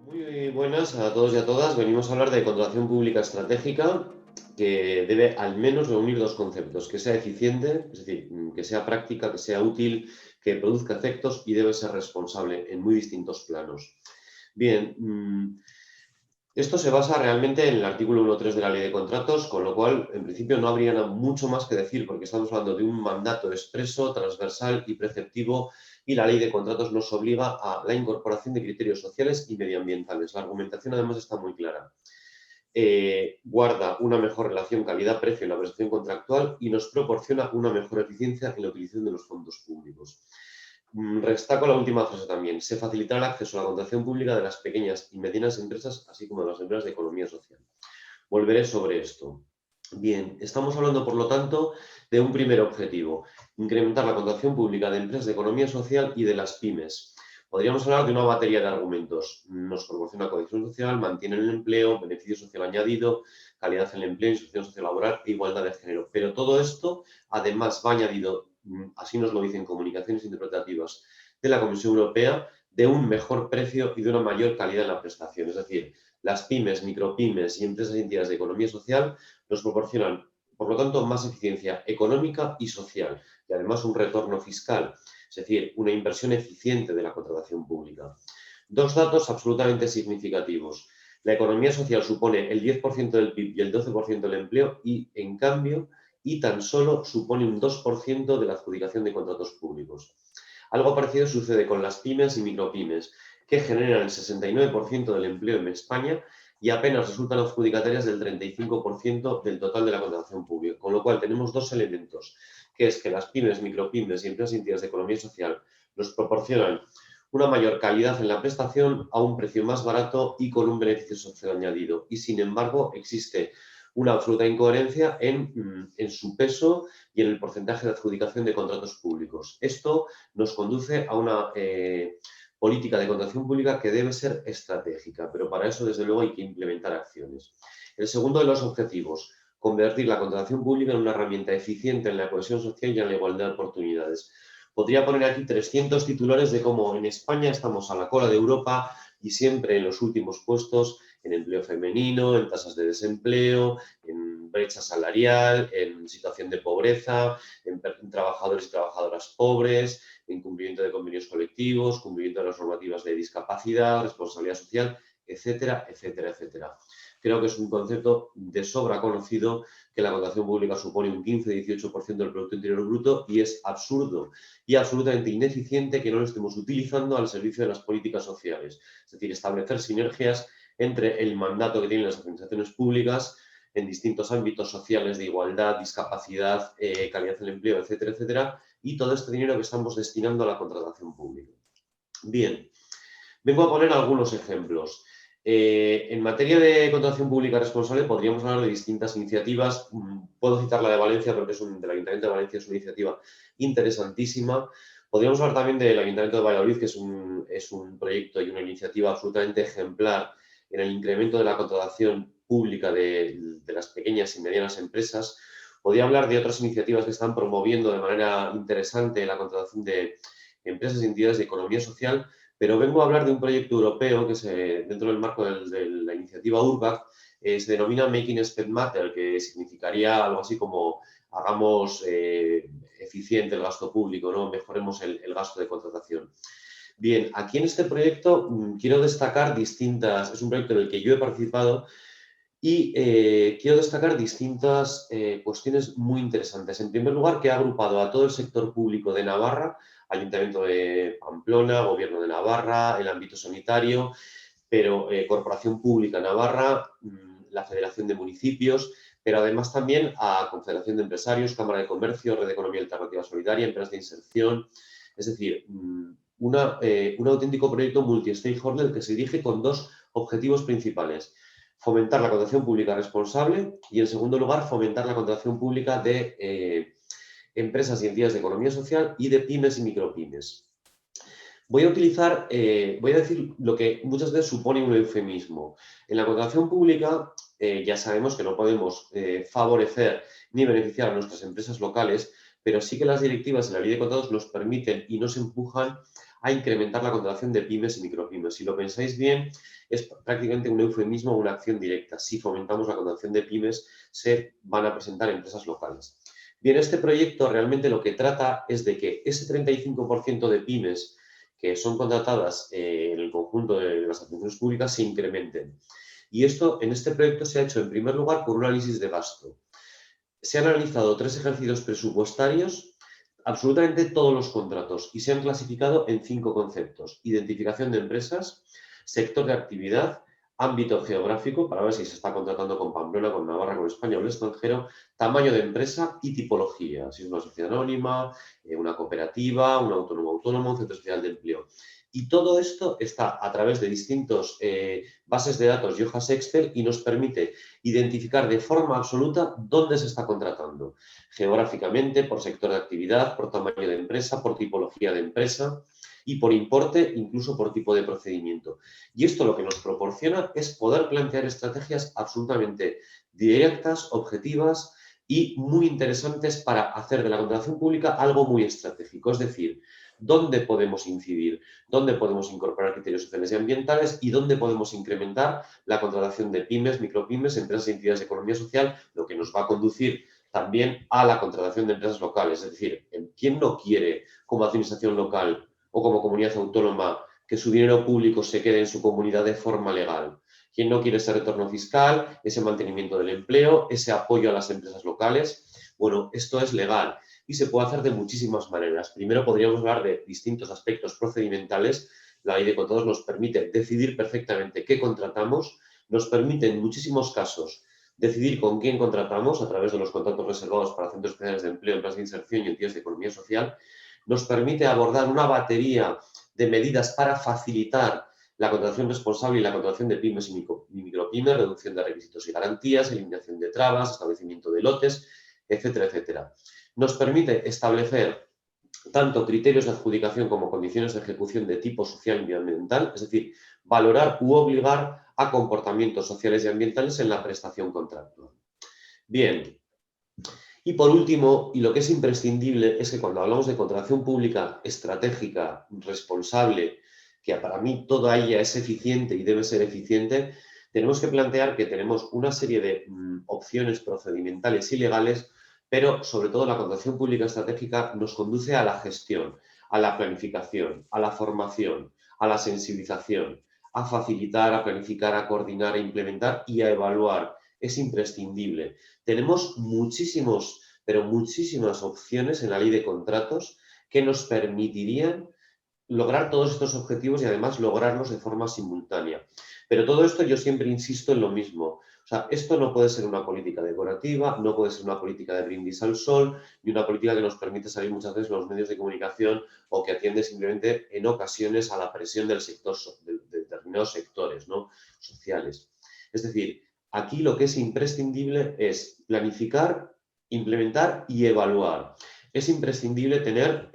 Muy buenas a todos y a todas. Venimos a hablar de contratación pública estratégica que debe al menos reunir dos conceptos, que sea eficiente, es decir, que sea práctica, que sea útil, que produzca efectos y debe ser responsable en muy distintos planos. Bien, esto se basa realmente en el artículo 1.3 de la Ley de Contratos, con lo cual, en principio, no habría mucho más que decir, porque estamos hablando de un mandato expreso, transversal y preceptivo, y la Ley de Contratos nos obliga a la incorporación de criterios sociales y medioambientales. La argumentación, además, está muy clara. Guarda una mejor relación calidad-precio en la prestación contractual y nos proporciona una mejor eficiencia en la utilización de los fondos públicos. Destaco la última frase también. Se facilitará el acceso a la contratación pública de las pequeñas y medianas empresas, así como de las empresas de economía social. Volveré sobre esto. Bien, estamos hablando, por lo tanto, de un primer objetivo, incrementar la contratación pública de empresas de economía social y de las pymes. Podríamos hablar de una batería de argumentos. Nos proporciona cohesión social, mantiene el empleo, beneficio social añadido, calidad en el empleo, inserción sociolaboral e igualdad de género. Pero todo esto, además, va añadido, así nos lo dicen comunicaciones interpretativas de la Comisión Europea, de un mejor precio y de una mayor calidad en la prestación. Es decir, las pymes, micropymes y empresas y entidades de economía social nos proporcionan, por lo tanto, más eficiencia económica y social y además un retorno fiscal, es decir, una inversión eficiente de la contratación pública. Dos datos absolutamente significativos. La economía social supone el 10% del PIB y el 12% del empleo y, en cambio, y tan solo supone un 2% de la adjudicación de contratos públicos. Algo parecido sucede con las pymes y micropymes, que generan el 69% del empleo en España y apenas resultan adjudicatarias del 35% del total de la contratación pública. Con lo cual tenemos dos elementos, que es que las pymes, micropymes y empresas y entidades de economía social nos proporcionan una mayor calidad en la prestación a un precio más barato y con un beneficio social añadido. Y sin embargo, existe una absoluta incoherencia en su peso y en el porcentaje de adjudicación de contratos públicos. Esto nos conduce a una política de contratación pública que debe ser estratégica, pero para eso, desde luego, hay que implementar acciones. El segundo de los objetivos, convertir la contratación pública en una herramienta eficiente en la cohesión social y en la igualdad de oportunidades. Podría poner aquí 300 titulares de cómo en España estamos a la cola de Europa y siempre en los últimos puestos en empleo femenino, en tasas de desempleo, en brecha salarial, en situación de pobreza, en trabajadores y trabajadoras pobres, incumplimiento de convenios colectivos, cumplimiento de las normativas de discapacidad, responsabilidad social, etcétera, etcétera, etcétera. Creo que es un concepto de sobra conocido que la contratación pública supone un 15-18% del Producto Interior Bruto y es absurdo y absolutamente ineficiente que no lo estemos utilizando al servicio de las políticas sociales. Es decir, establecer sinergias entre el mandato que tienen las administraciones públicas en distintos ámbitos sociales de igualdad, discapacidad, calidad del empleo, etcétera, etcétera, y todo este dinero que estamos destinando a la contratación pública. Bien, vengo a poner algunos ejemplos. En materia de contratación pública responsable podríamos hablar de distintas iniciativas. Puedo citar la de Valencia, porque del Ayuntamiento de Valencia, es una iniciativa interesantísima. Podríamos hablar también del Ayuntamiento de Valladolid, que es un proyecto y una iniciativa absolutamente ejemplar en el incremento de la contratación pública de las pequeñas y medianas empresas. Podría hablar de otras iniciativas que están promoviendo de manera interesante la contratación de empresas y entidades de economía social, pero vengo a hablar de un proyecto europeo que dentro del marco de la iniciativa URBAC se denomina Making Spend Matter, que significaría algo así como hagamos eficiente el gasto público, ¿no? Mejoremos el gasto de contratación. Bien, aquí en este proyecto quiero destacar es un proyecto en el que yo he participado y quiero destacar distintas cuestiones muy interesantes. En primer lugar, que ha agrupado a todo el sector público de Navarra, Ayuntamiento de Pamplona, Gobierno de Navarra, el ámbito sanitario, pero Corporación Pública Navarra, la Federación de Municipios, pero además también a Confederación de Empresarios, Cámara de Comercio, Red de Economía Alternativa Solidaria, Empresas de Inserción. Es decir, un auténtico proyecto multi-stakeholder que se dirige con dos objetivos principales: fomentar la contratación pública responsable y, en segundo lugar, fomentar la contratación pública de empresas y entidades de economía social y de pymes y micropymes. Voy a decir lo que muchas veces supone un eufemismo. En la contratación pública ya sabemos que no podemos favorecer ni beneficiar a nuestras empresas locales, pero sí que las directivas de la ley de contratos nos permiten y nos empujan a incrementar la contratación de pymes y micropymes. Si lo pensáis bien, es prácticamente un eufemismo o una acción directa. Si fomentamos la contratación de pymes, se van a presentar empresas locales. Bien, este proyecto realmente lo que trata es de que ese 35% de pymes que son contratadas en el conjunto de las administraciones públicas se incrementen. Y esto en este proyecto se ha hecho en primer lugar por un análisis de gasto. Se han analizado 3 ejercicios presupuestarios, absolutamente todos los contratos, y se han clasificado en 5 conceptos: identificación de empresas, sector de actividad, ámbito geográfico, para ver si se está contratando con Pamplona, con Navarra, con España o el extranjero, tamaño de empresa y tipología, si es una sociedad anónima, una cooperativa, un autónomo, un centro especial de empleo. Y todo esto está a través de distintos bases de datos y hojas Excel y nos permite identificar de forma absoluta dónde se está contratando, geográficamente, por sector de actividad, por tamaño de empresa, por tipología de empresa y por importe, incluso por tipo de procedimiento. Y esto lo que nos proporciona es poder plantear estrategias absolutamente directas, objetivas y muy interesantes para hacer de la contratación pública algo muy estratégico. Es decir, dónde podemos incidir, dónde podemos incorporar criterios sociales y ambientales y dónde podemos incrementar la contratación de pymes, micropymes, empresas y entidades de economía social, lo que nos va a conducir también a la contratación de empresas locales. Es decir, ¿quién no quiere como administración local o como comunidad autónoma que su dinero público se quede en su comunidad de forma legal? ¿Quién no quiere ese retorno fiscal, ese mantenimiento del empleo, ese apoyo a las empresas locales? Bueno, esto es legal y se puede hacer de muchísimas maneras. Primero podríamos hablar de distintos aspectos procedimentales. La ley de contratos nos permite decidir perfectamente qué contratamos, nos permite en muchísimos casos decidir con quién contratamos a través de los contratos reservados para centros especiales de empleo, empresas de inserción y entidades de economía social. Nos permite abordar una batería de medidas para facilitar la contratación responsable y la contratación de pymes y micropymes, reducción de requisitos y garantías, eliminación de trabas, establecimiento de lotes, etcétera, etcétera. Nos permite establecer tanto criterios de adjudicación como condiciones de ejecución de tipo social y medioambiental, es decir, valorar u obligar a comportamientos sociales y ambientales en la prestación contractual. Bien, y por último, y lo que es imprescindible, es que cuando hablamos de contratación pública estratégica, responsable, que para mí toda ella es eficiente y debe ser eficiente, tenemos que plantear que tenemos una serie de opciones procedimentales y legales, pero sobre todo la contratación pública estratégica nos conduce a la gestión, a la planificación, a la formación, a la sensibilización, a facilitar, a planificar, a coordinar, a implementar y a evaluar. Es imprescindible. Tenemos muchísimos, pero muchísimas opciones en la ley de contratos que nos permitirían lograr todos estos objetivos y además lograrlos de forma simultánea. Pero todo esto yo siempre insisto en lo mismo. O sea, esto no puede ser una política decorativa, no puede ser una política de brindis al sol, ni una política que nos permite salir muchas veces en los medios de comunicación o que atiende simplemente en ocasiones a la presión del sector, de determinados sectores, ¿no?, sociales. Es decir, aquí lo que es imprescindible es planificar, implementar y evaluar. Es imprescindible tener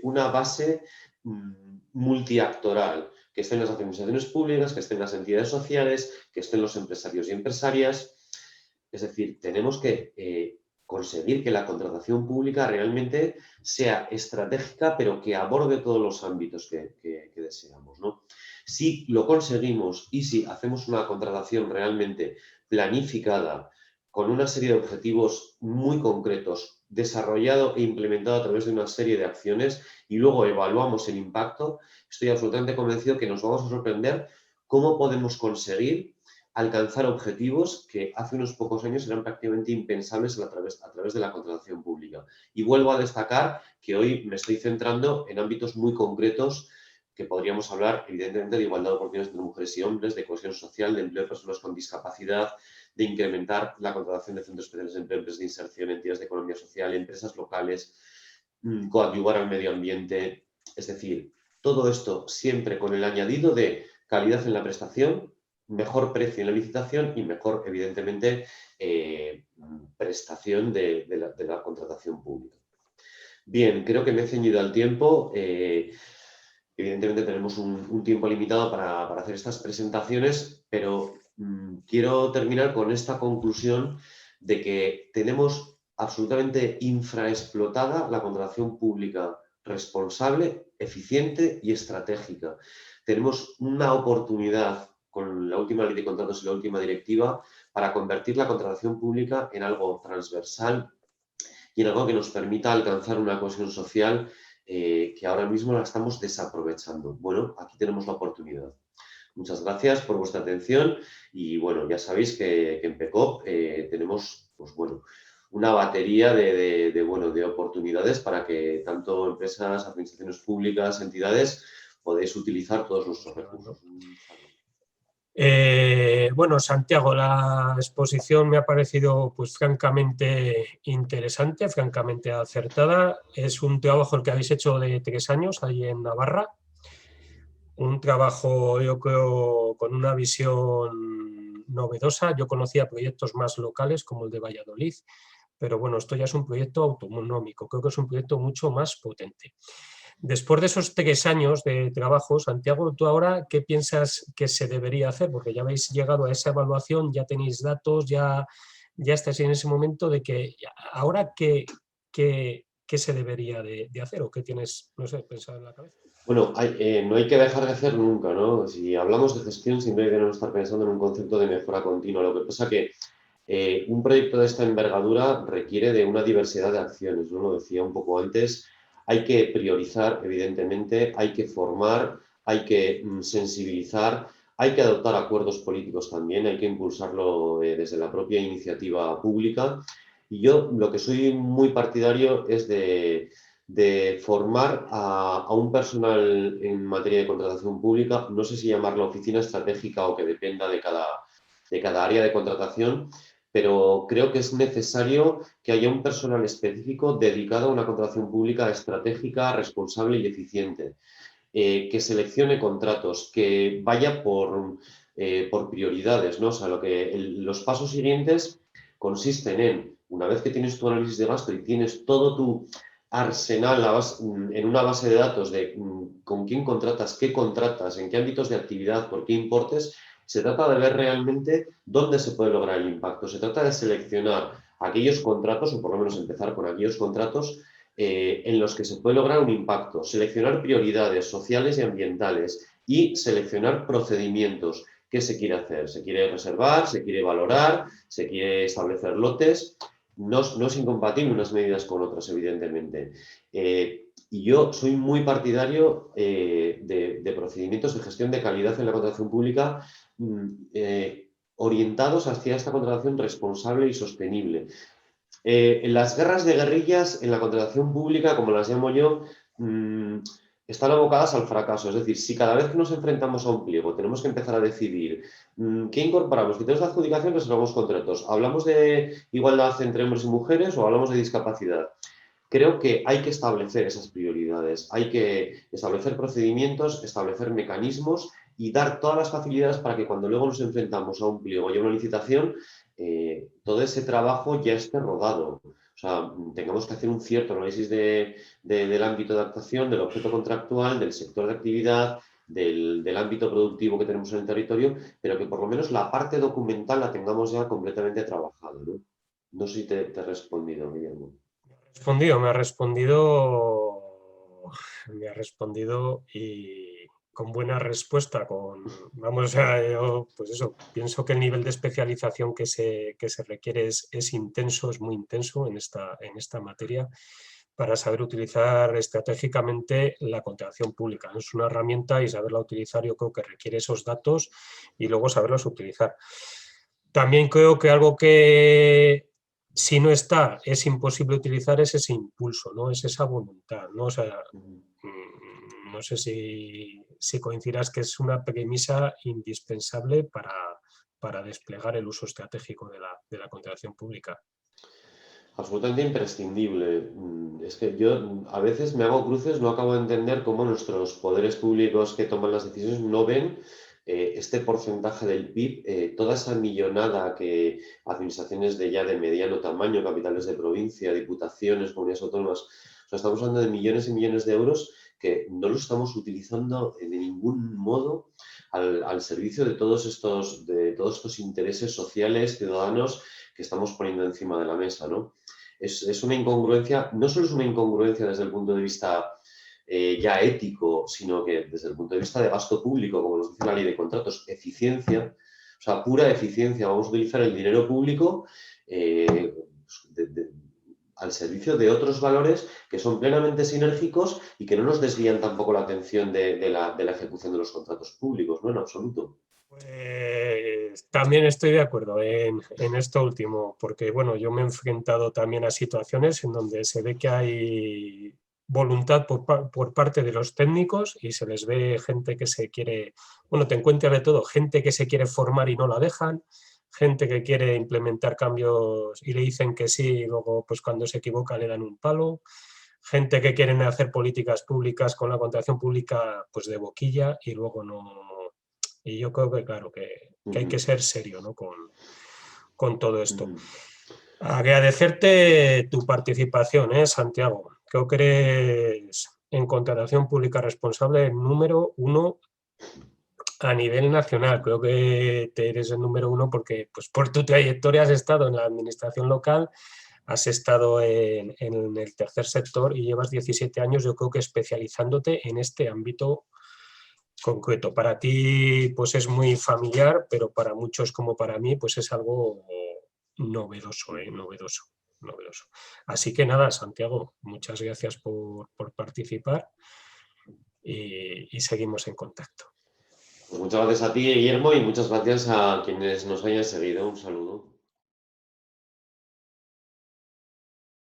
una base multiactoral, que estén las administraciones públicas, que estén las entidades sociales, que estén los empresarios y empresarias. Es decir, tenemos que conseguir que la contratación pública realmente sea estratégica, pero que aborde todos los ámbitos que deseamos, ¿no? Si lo conseguimos y si hacemos una contratación realmente planificada, con una serie de objetivos muy concretos, desarrollado e implementado a través de una serie de acciones y luego evaluamos el impacto, estoy absolutamente convencido que nos vamos a sorprender cómo podemos conseguir alcanzar objetivos que hace unos pocos años eran prácticamente impensables a través de la contratación pública. Y vuelvo a destacar que hoy me estoy centrando en ámbitos muy concretos que podríamos hablar, evidentemente, de igualdad de oportunidades entre mujeres y hombres, de cohesión social, de empleo de personas con discapacidad, de incrementar la contratación de centros especiales de empleo, empresas de inserción, entidades de economía social, empresas locales, coadyuvar al medio ambiente. Es decir, todo esto siempre con el añadido de calidad en la prestación, mejor precio en la licitación y mejor, evidentemente, prestación de la contratación pública. Bien, creo que me he ceñido al tiempo. Evidentemente tenemos un tiempo limitado para hacer estas presentaciones, pero quiero terminar con esta conclusión de que tenemos absolutamente infraexplotada la contratación pública responsable eficiente y estratégica. Tenemos una oportunidad con la última ley de contratos y la última directiva para convertir la contratación pública en algo transversal y en algo que nos permita alcanzar una cohesión social que ahora mismo la estamos desaprovechando. Bueno, aquí tenemos la oportunidad. Muchas gracias por vuestra atención y bueno, ya sabéis que en PECOP tenemos pues, bueno, una batería de oportunidades para que tanto empresas, administraciones públicas, entidades, podéis utilizar todos nuestros recursos. Bueno, Santiago, la exposición me ha parecido pues francamente interesante, francamente acertada. Es un trabajo el que habéis hecho de 3 años ahí en Navarra. Un trabajo, yo creo, con una visión novedosa. Yo conocía proyectos más locales como el de Valladolid, pero bueno, esto ya es un proyecto autonómico. Creo que es un proyecto mucho más potente. Después de esos 3 años de trabajo, Santiago, ¿tú ahora qué piensas que se debería hacer? Porque ya habéis llegado a esa evaluación, ya tenéis datos, ya estáis en ese momento de que ahora qué se debería de hacer o qué tienes, no sé, pensado en la cabeza. Bueno, no hay que dejar de hacer nunca, ¿no? Si hablamos de gestión, siempre debemos estar pensando en un concepto de mejora continua. Lo que pasa que un proyecto de esta envergadura requiere de una diversidad de acciones, ¿no? Lo decía un poco antes, hay que priorizar, evidentemente, hay que formar, hay que sensibilizar, hay que adoptar acuerdos políticos también, hay que impulsarlo desde la propia iniciativa pública. Y yo lo que soy muy partidario es de formar a un personal en materia de contratación pública, no sé si llamarla oficina estratégica o que dependa de cada área de contratación, pero creo que es necesario que haya un personal específico dedicado a una contratación pública estratégica, responsable y eficiente, que seleccione contratos, que vaya por prioridades, ¿no? O sea, los pasos siguientes consisten en, una vez que tienes tu análisis de gasto y tienes todo tu arsenal en una base de datos de con quién contratas, en qué ámbitos de actividad, por qué importes, se trata de ver realmente dónde se puede lograr el impacto. Se trata de seleccionar aquellos contratos, o por lo menos empezar con aquellos contratos en los que se puede lograr un impacto, seleccionar prioridades sociales y ambientales y seleccionar procedimientos. ¿Qué se quiere hacer? ¿Se quiere reservar? ¿Se quiere valorar? ¿Se quiere establecer lotes? No es incompatible unas medidas con otras, evidentemente. Y yo soy muy partidario de procedimientos de gestión de calidad en la contratación pública orientados hacia esta contratación responsable y sostenible. En las guerras de guerrillas, en la contratación pública, como las llamo yo, están abocadas al fracaso. Es decir, si cada vez que nos enfrentamos a un pliego tenemos que empezar a decidir qué incorporamos, criterios de adjudicación, reservamos contratos, hablamos de igualdad entre hombres y mujeres o hablamos de discapacidad. Creo que hay que establecer esas prioridades, hay que establecer procedimientos, establecer mecanismos y dar todas las facilidades para que cuando luego nos enfrentamos a un pliego y a una licitación, todo ese trabajo ya esté rodado. O sea, tengamos que hacer un cierto análisis del ámbito de actuación, del objeto contractual, del sector de actividad, del ámbito productivo que tenemos en el territorio, pero que por lo menos la parte documental la tengamos ya completamente trabajada, ¿no? No sé si te he respondido, Guillermo. Me ha respondido y con buena respuesta, vamos a, yo, pues eso, pienso que el nivel de especialización que se requiere es intenso, es muy intenso en esta materia para saber utilizar estratégicamente la contratación pública. Es una herramienta y saberla utilizar yo creo que requiere esos datos y luego saberlos utilizar. También creo que algo que si no está, es imposible utilizar es ese impulso, ¿no? Es esa voluntad, ¿no? O sea, no sé si coincidirás que es una premisa indispensable para desplegar el uso estratégico de la contratación pública. Absolutamente imprescindible. Es que yo a veces me hago cruces, no acabo de entender cómo nuestros poderes públicos que toman las decisiones no ven este porcentaje del PIB, toda esa millonada que administraciones de mediano tamaño, capitales de provincia, diputaciones, comunidades autónomas, o sea, estamos hablando de millones y millones de euros que no lo estamos utilizando de ningún modo al servicio de todos estos intereses sociales, ciudadanos que estamos poniendo encima de la mesa, ¿no? Es una incongruencia, no solo es una incongruencia desde el punto de vista ya ético, sino que desde el punto de vista de gasto público, como nos dice la ley de contratos, eficiencia, o sea, pura eficiencia. Vamos a utilizar el dinero público al servicio de otros valores que son plenamente sinérgicos y que no nos desvían tampoco la atención de la ejecución de los contratos públicos, ¿no? En absoluto. Pues también estoy de acuerdo en esto último, porque bueno, yo me he enfrentado también a situaciones en donde se ve que hay voluntad por parte de los técnicos y se les ve gente que se quiere, bueno, te encuentras de todo, gente que se quiere formar y no la dejan, gente que quiere implementar cambios y le dicen que sí y luego pues cuando se equivoca le dan un palo, gente que quieren hacer políticas públicas con la contratación pública pues de boquilla y luego no. Y yo creo que, claro, que hay que ser serio, ¿no? con todo esto. Agradecerte tu participación, Santiago. Creo que eres en contratación pública responsable el número uno a nivel nacional. Creo que te eres el número uno porque pues, por tu trayectoria has estado en la administración local, has estado en el tercer sector y llevas 17 años, yo creo que especializándote en este ámbito concreto. Para ti pues es muy familiar, pero para muchos como para mí pues es algo novedoso, novedoso, novedoso. Así que nada, Santiago, muchas gracias por participar y seguimos en contacto. Pues muchas gracias a ti, Guillermo, y muchas gracias a quienes nos hayan seguido. Un saludo.